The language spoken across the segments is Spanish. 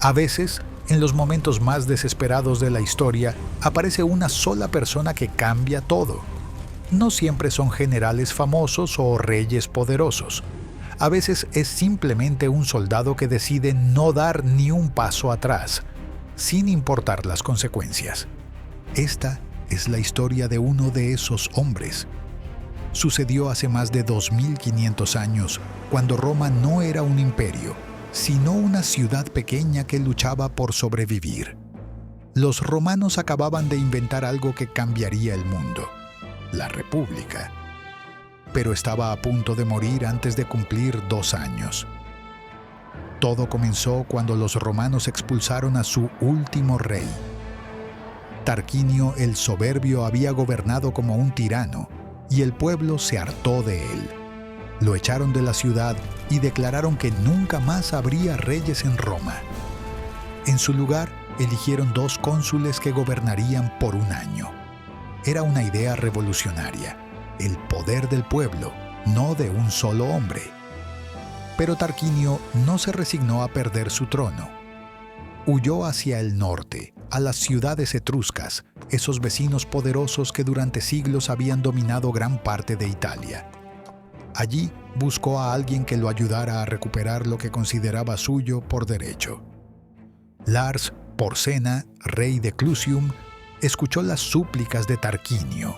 A veces, en los momentos más desesperados de la historia, aparece una sola persona que cambia todo. No siempre son generales famosos o reyes poderosos. A veces es simplemente un soldado que decide no dar ni un paso atrás, sin importar las consecuencias. Esta es la historia de uno de esos hombres. Sucedió hace más de 2500 años, cuando Roma no era un imperio, sino una ciudad pequeña que luchaba por sobrevivir. Los romanos acababan de inventar algo que cambiaría el mundo: la República. Pero estaba a punto de morir antes de cumplir 2 años. Todo comenzó cuando los romanos expulsaron a su último rey. Tarquinio el Soberbio había gobernado como un tirano, y el pueblo se hartó de él. Lo echaron de la ciudad y declararon que nunca más habría reyes en Roma. En su lugar, eligieron 2 cónsules que gobernarían por 1 año. Era una idea revolucionaria: el poder del pueblo, no de un solo hombre. Pero Tarquinio no se resignó a perder su trono. Huyó hacia el norte, a las ciudades etruscas, esos vecinos poderosos que durante siglos habían dominado gran parte de Italia. Allí buscó a alguien que lo ayudara a recuperar lo que consideraba suyo por derecho. Lars Porsena, rey de Clusium, escuchó las súplicas de Tarquinio.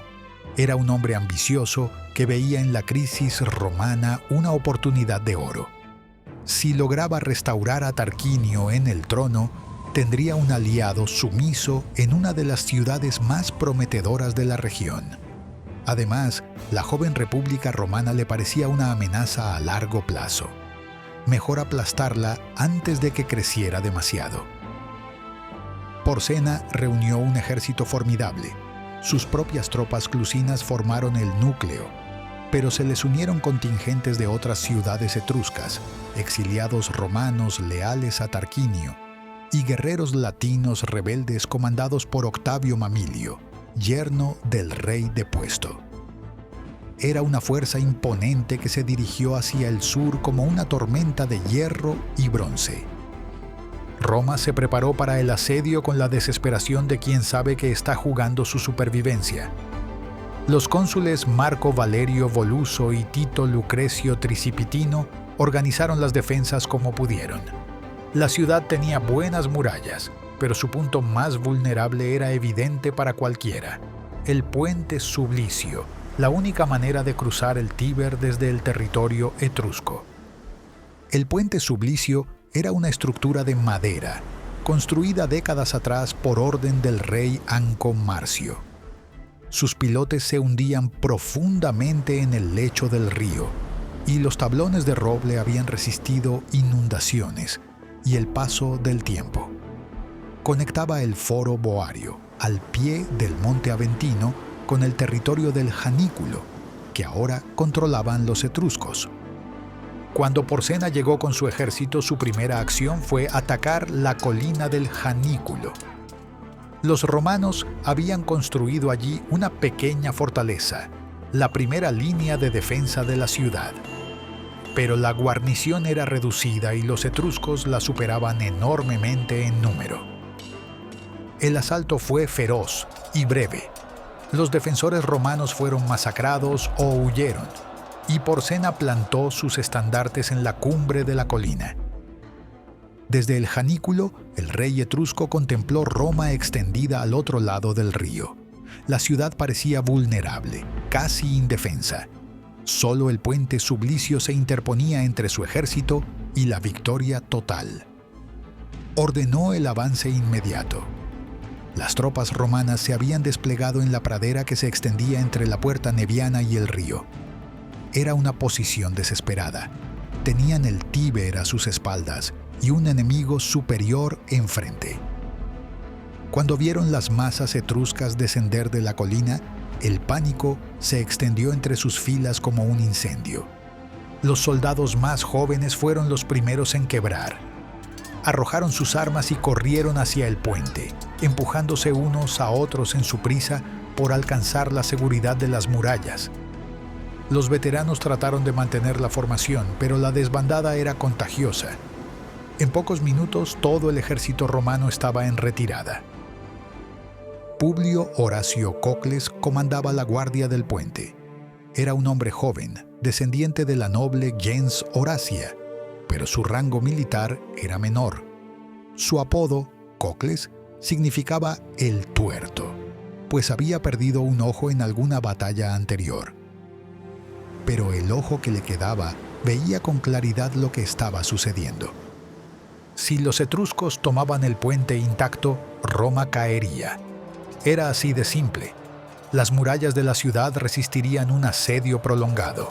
Era un hombre ambicioso que veía en la crisis romana una oportunidad de oro. Si lograba restaurar a Tarquinio en el trono, tendría un aliado sumiso en una de las ciudades más prometedoras de la región. Además, la joven república romana le parecía una amenaza a largo plazo. Mejor aplastarla antes de que creciera demasiado. Porsena reunió un ejército formidable. Sus propias tropas clusinas formaron el núcleo, pero se les unieron contingentes de otras ciudades etruscas, exiliados romanos leales a Tarquinio, y guerreros latinos rebeldes comandados por Octavio Mamilio, yerno del rey depuesto. Era una fuerza imponente que se dirigió hacia el sur como una tormenta de hierro y bronce. Roma se preparó para el asedio con la desesperación de quien sabe que está jugando su supervivencia. Los cónsules Marco Valerio Voluso y Tito Lucrecio Tricipitino organizaron las defensas como pudieron. La ciudad tenía buenas murallas, pero su punto más vulnerable era evidente para cualquiera: el puente Sublicio, la única manera de cruzar el Tíber desde el territorio etrusco. El puente Sublicio era una estructura de madera, construida décadas atrás por orden del rey Anco Marcio. Sus pilotes se hundían profundamente en el lecho del río, y los tablones de roble habían resistido inundaciones y el paso del tiempo. Conectaba el Foro Boario, al pie del Monte Aventino, con el territorio del Janículo, que ahora controlaban los etruscos. Cuando Porsena llegó con su ejército, su primera acción fue atacar la colina del Janículo. Los romanos habían construido allí una pequeña fortaleza, la primera línea de defensa de la ciudad. Pero la guarnición era reducida y los etruscos la superaban enormemente en número. El asalto fue feroz y breve. Los defensores romanos fueron masacrados o huyeron, y Porsena plantó sus estandartes en la cumbre de la colina. Desde el Janículo, el rey etrusco contempló Roma extendida al otro lado del río. La ciudad parecía vulnerable, casi indefensa. Solo el puente Sublicio se interponía entre su ejército y la victoria total. Ordenó el avance inmediato. Las tropas romanas se habían desplegado en la pradera que se extendía entre la puerta Neviana y el río. Era una posición desesperada. Tenían el Tíber a sus espaldas y un enemigo superior enfrente. Cuando vieron las masas etruscas descender de la colina, el pánico se extendió entre sus filas como un incendio. Los soldados más jóvenes fueron los primeros en quebrar. Arrojaron sus armas y corrieron hacia el puente, empujándose unos a otros en su prisa por alcanzar la seguridad de las murallas. Los veteranos trataron de mantener la formación, pero la desbandada era contagiosa. En pocos minutos todo el ejército romano estaba en retirada. Publio Horacio Cocles comandaba la guardia del puente. Era un hombre joven, descendiente de la noble gens Horacia, pero su rango militar era menor. Su apodo, Cocles, significaba el tuerto, pues había perdido un ojo en alguna batalla anterior. Pero el ojo que le quedaba veía con claridad lo que estaba sucediendo. Si los etruscos tomaban el puente intacto, Roma caería. Era así de simple. Las murallas de la ciudad resistirían un asedio prolongado,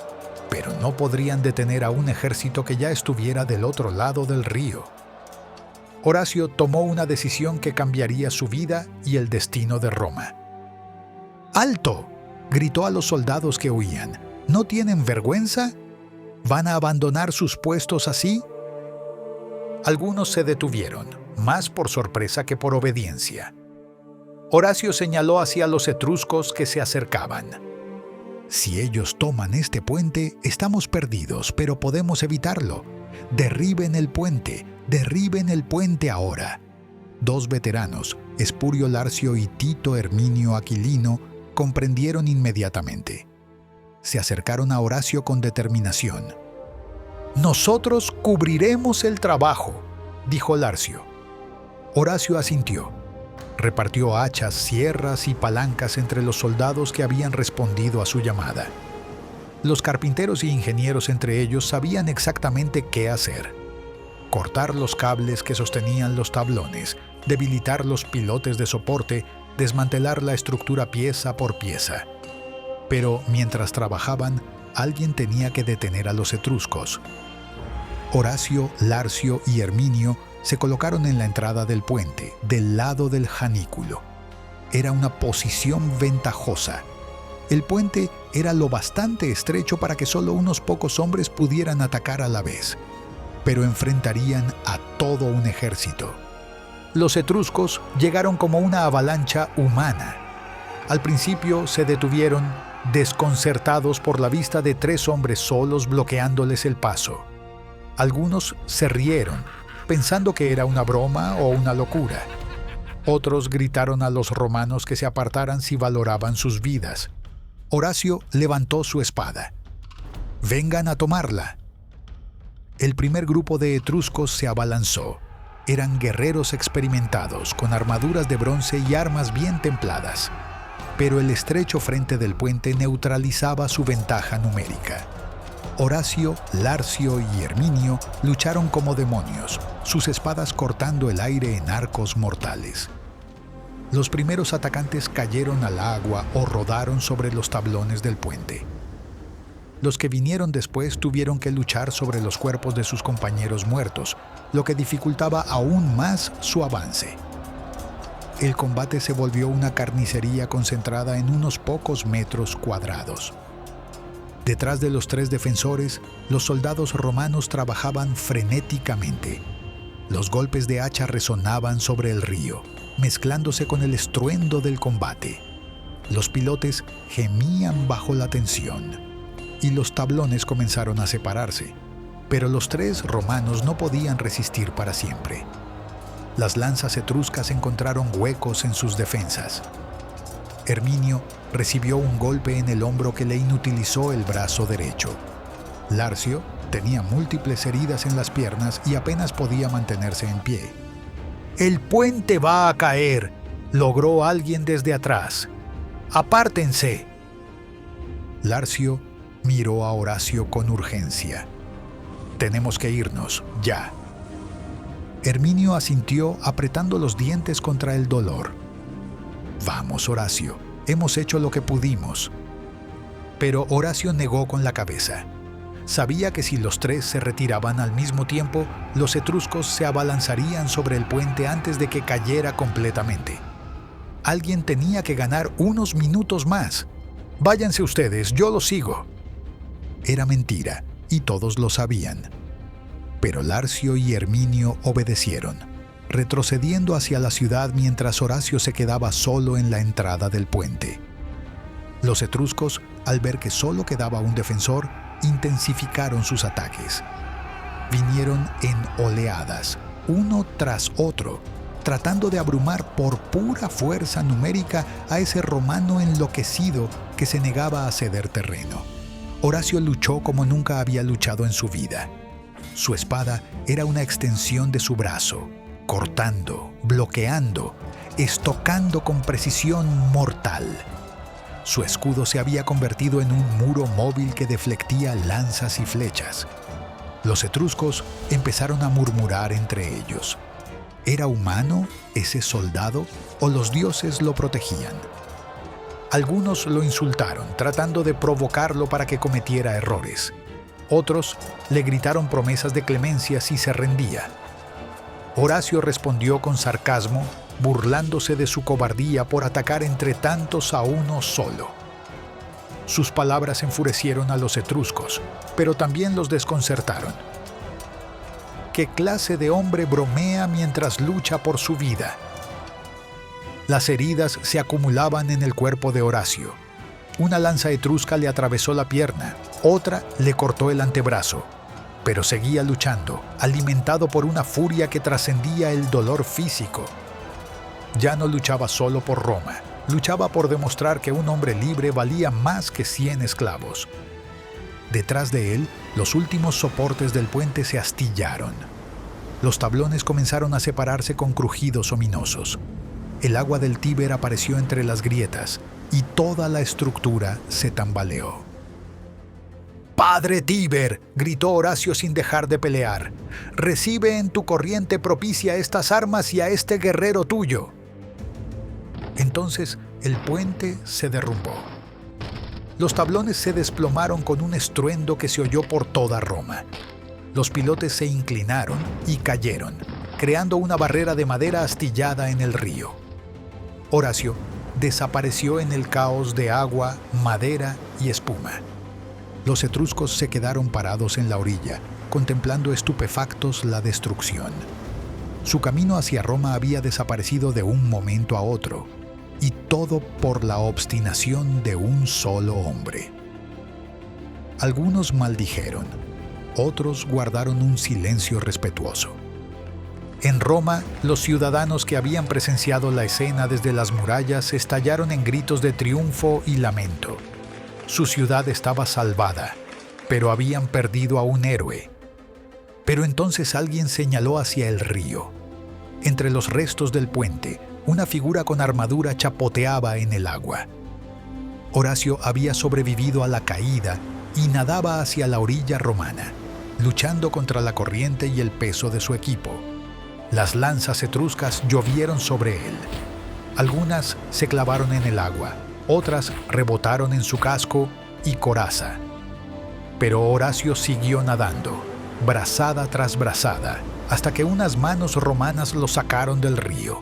pero no podrían detener a un ejército que ya estuviera del otro lado del río. Horacio tomó una decisión que cambiaría su vida y el destino de Roma. ¡Alto!, gritó a los soldados que huían. ¿No tienen vergüenza? ¿Van a abandonar sus puestos así? Algunos se detuvieron, más por sorpresa que por obediencia. Horacio señaló hacia los etruscos que se acercaban. Si ellos toman este puente, estamos perdidos, pero podemos evitarlo. Derriben el puente ahora. Dos veteranos, Espurio Larcio y Tito Herminio Aquilino, comprendieron inmediatamente. Se acercaron a Horacio con determinación. «Nosotros cubriremos el trabajo», dijo Larcio. Horacio asintió. Repartió hachas, sierras y palancas entre los soldados que habían respondido a su llamada. Los carpinteros y ingenieros entre ellos sabían exactamente qué hacer. Cortar los cables que sostenían los tablones, debilitar los pilotes de soporte, desmantelar la estructura pieza por pieza. Pero mientras trabajaban, alguien tenía que detener a los etruscos. Horacio, Larcio y Herminio se colocaron en la entrada del puente, del lado del janículo. Era una posición ventajosa. El puente era lo bastante estrecho para que solo unos pocos hombres pudieran atacar a la vez, pero enfrentarían a todo un ejército. Los etruscos llegaron como una avalancha humana. Al principio se detuvieron, desconcertados por la vista de 3 hombres solos bloqueándoles el paso. Algunos se rieron, pensando que era una broma o una locura. Otros gritaron a los romanos que se apartaran si valoraban sus vidas. Horacio levantó su espada. «Vengan a tomarla». El primer grupo de etruscos se abalanzó. Eran guerreros experimentados, con armaduras de bronce y armas bien templadas. Pero el estrecho frente del puente neutralizaba su ventaja numérica. Horacio, Larcio y Herminio lucharon como demonios, sus espadas cortando el aire en arcos mortales. Los primeros atacantes cayeron al agua o rodaron sobre los tablones del puente. Los que vinieron después tuvieron que luchar sobre los cuerpos de sus compañeros muertos, lo que dificultaba aún más su avance. El combate se volvió una carnicería concentrada en unos pocos metros cuadrados. Detrás de los 3 defensores, los soldados romanos trabajaban frenéticamente. Los golpes de hacha resonaban sobre el río, mezclándose con el estruendo del combate. Los pilotes gemían bajo la tensión, y los tablones comenzaron a separarse. Pero los 3 romanos no podían resistir para siempre. Las lanzas etruscas encontraron huecos en sus defensas. Herminio recibió un golpe en el hombro que le inutilizó el brazo derecho. Larcio tenía múltiples heridas en las piernas y apenas podía mantenerse en pie. «¡El puente va a caer!», logró alguien desde atrás. «¡Apártense!». Larcio miró a Horacio con urgencia. «Tenemos que irnos, ya». Herminio asintió apretando los dientes contra el dolor. «Vamos, Horacio, hemos hecho lo que pudimos». Pero Horacio negó con la cabeza. Sabía que si los 3 se retiraban al mismo tiempo, los etruscos se abalanzarían sobre el puente antes de que cayera completamente. Alguien tenía que ganar unos minutos más. «Váyanse ustedes, yo los sigo». Era mentira, y todos lo sabían. Pero Larcio y Herminio obedecieron, retrocediendo hacia la ciudad mientras Horacio se quedaba solo en la entrada del puente. Los etruscos, al ver que solo quedaba un defensor, intensificaron sus ataques. Vinieron en oleadas, uno tras otro, tratando de abrumar por pura fuerza numérica a ese romano enloquecido que se negaba a ceder terreno. Horacio luchó como nunca había luchado en su vida. Su espada era una extensión de su brazo, cortando, bloqueando, estocando con precisión mortal. Su escudo se había convertido en un muro móvil que deflectía lanzas y flechas. Los etruscos empezaron a murmurar entre ellos. ¿Era humano ese soldado o los dioses lo protegían? Algunos lo insultaron, tratando de provocarlo para que cometiera errores. Otros le gritaron promesas de clemencia si se rendía. Horacio respondió con sarcasmo, burlándose de su cobardía por atacar entre tantos a uno solo. Sus palabras enfurecieron a los etruscos, pero también los desconcertaron. ¿Qué clase de hombre bromea mientras lucha por su vida? Las heridas se acumulaban en el cuerpo de Horacio. Una lanza etrusca le atravesó la pierna, otra le cortó el antebrazo, pero seguía luchando, alimentado por una furia que trascendía el dolor físico. Ya no luchaba solo por Roma, luchaba por demostrar que un hombre libre valía más que 100 esclavos. Detrás de él, los últimos soportes del puente se astillaron. Los tablones comenzaron a separarse con crujidos ominosos. El agua del Tíber apareció entre las grietas y toda la estructura se tambaleó. «¡Padre Tíber!», gritó Horacio sin dejar de pelear. «Recibe en tu corriente propicia estas armas y a este guerrero tuyo». Entonces el puente se derrumbó. Los tablones se desplomaron con un estruendo que se oyó por toda Roma. Los pilotes se inclinaron y cayeron, creando una barrera de madera astillada en el río. Horacio desapareció en el caos de agua, madera y espuma. Los etruscos se quedaron parados en la orilla, contemplando estupefactos la destrucción. Su camino hacia Roma había desaparecido de un momento a otro, y todo por la obstinación de un solo hombre. Algunos maldijeron, otros guardaron un silencio respetuoso. En Roma, los ciudadanos que habían presenciado la escena desde las murallas estallaron en gritos de triunfo y lamento. Su ciudad estaba salvada, pero habían perdido a un héroe. Pero entonces alguien señaló hacia el río. Entre los restos del puente, una figura con armadura chapoteaba en el agua. Horacio había sobrevivido a la caída y nadaba hacia la orilla romana, luchando contra la corriente y el peso de su equipo. Las lanzas etruscas llovieron sobre él. Algunas se clavaron en el agua, otras rebotaron en su casco y coraza. Pero Horacio siguió nadando, brazada tras brazada, hasta que unas manos romanas lo sacaron del río.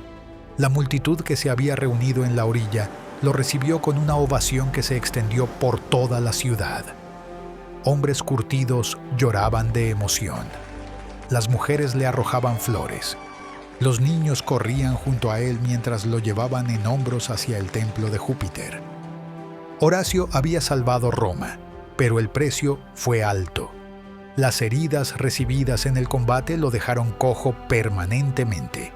La multitud que se había reunido en la orilla lo recibió con una ovación que se extendió por toda la ciudad. Hombres curtidos lloraban de emoción. Las mujeres le arrojaban flores. Los niños corrían junto a él mientras lo llevaban en hombros hacia el templo de Júpiter. Horacio había salvado Roma, pero el precio fue alto. Las heridas recibidas en el combate lo dejaron cojo permanentemente.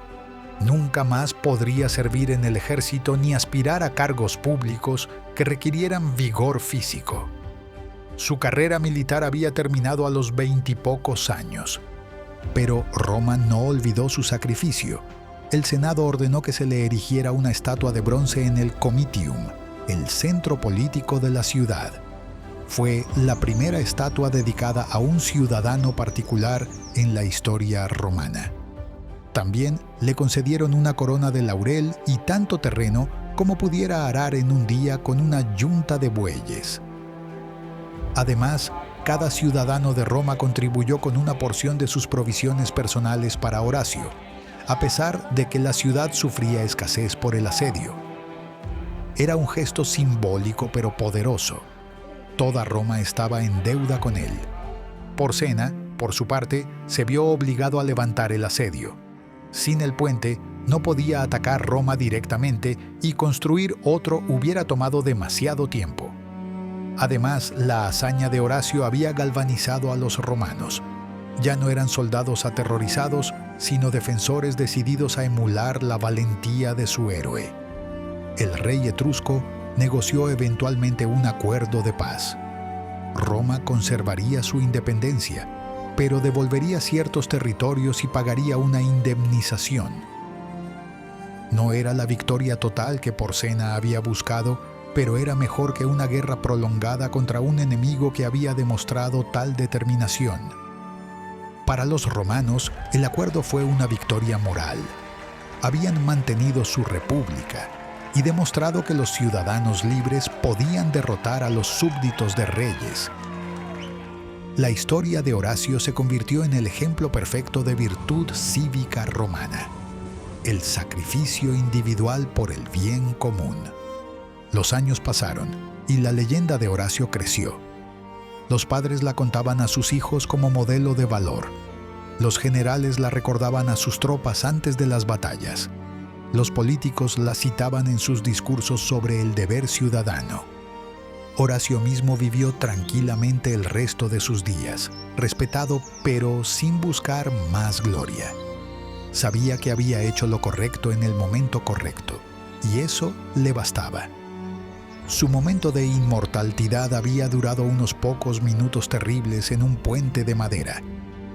Nunca más podría servir en el ejército ni aspirar a cargos públicos que requirieran vigor físico. Su carrera militar había terminado a los 20 y pocos años. Pero Roma no olvidó su sacrificio. El Senado ordenó que se le erigiera una estatua de bronce en el Comitium, el centro político de la ciudad. Fue la primera estatua dedicada a un ciudadano particular en la historia romana. También le concedieron una corona de laurel y tanto terreno como pudiera arar en un día con una yunta de bueyes. Además, cada ciudadano de Roma contribuyó con una porción de sus provisiones personales para Horacio, a pesar de que la ciudad sufría escasez por el asedio. Era un gesto simbólico pero poderoso. Toda Roma estaba en deuda con él. Porsena, por su parte, se vio obligado a levantar el asedio. Sin el puente, no podía atacar Roma directamente y construir otro hubiera tomado demasiado tiempo. Además, la hazaña de Horacio había galvanizado a los romanos. Ya no eran soldados aterrorizados, sino defensores decididos a emular la valentía de su héroe. El rey etrusco negoció eventualmente un acuerdo de paz. Roma conservaría su independencia, pero devolvería ciertos territorios y pagaría una indemnización. No era la victoria total que Porcena había buscado, pero era mejor que una guerra prolongada contra un enemigo que había demostrado tal determinación. Para los romanos, el acuerdo fue una victoria moral. Habían mantenido su república y demostrado que los ciudadanos libres podían derrotar a los súbditos de reyes. La historia de Horacio se convirtió en el ejemplo perfecto de virtud cívica romana: el sacrificio individual por el bien común. Los años pasaron y la leyenda de Horacio creció. Los padres la contaban a sus hijos como modelo de valor. Los generales la recordaban a sus tropas antes de las batallas. Los políticos la citaban en sus discursos sobre el deber ciudadano. Horacio mismo vivió tranquilamente el resto de sus días, respetado pero sin buscar más gloria. Sabía que había hecho lo correcto en el momento correcto, y eso le bastaba. Su momento de inmortalidad había durado unos pocos minutos terribles en un puente de madera,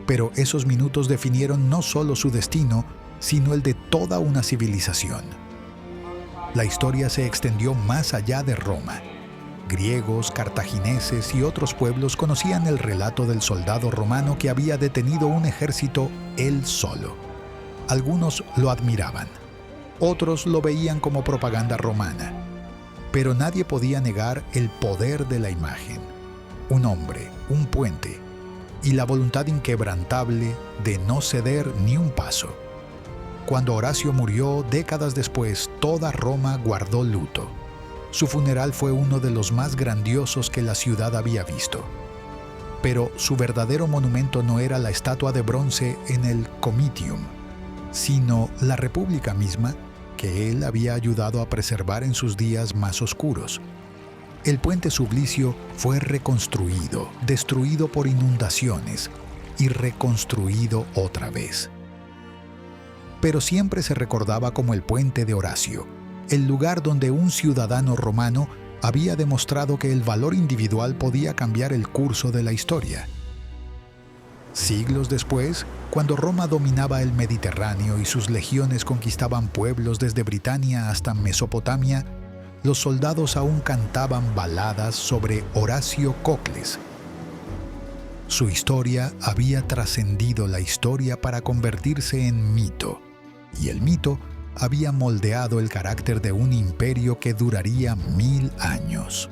pero esos minutos definieron no solo su destino, sino el de toda una civilización. La historia se extendió más allá de Roma. Griegos, cartagineses y otros pueblos conocían el relato del soldado romano que había detenido un ejército él solo. Algunos lo admiraban, otros lo veían como propaganda romana. Pero nadie podía negar el poder de la imagen. Un hombre, un puente, y la voluntad inquebrantable de no ceder ni un paso. Cuando Horacio murió, décadas después, toda Roma guardó luto. Su funeral fue uno de los más grandiosos que la ciudad había visto. Pero su verdadero monumento no era la estatua de bronce en el Comitium, sino la República misma, que él había ayudado a preservar en sus días más oscuros. El puente Sublicio fue reconstruido, destruido por inundaciones y reconstruido otra vez. Pero siempre se recordaba como el puente de Horacio, el lugar donde un ciudadano romano había demostrado que el valor individual podía cambiar el curso de la historia. Siglos después, cuando Roma dominaba el Mediterráneo y sus legiones conquistaban pueblos desde Britania hasta Mesopotamia, los soldados aún cantaban baladas sobre Horacio Cocles. Su historia había trascendido la historia para convertirse en mito, y el mito había moldeado el carácter de un imperio que duraría 1000 años.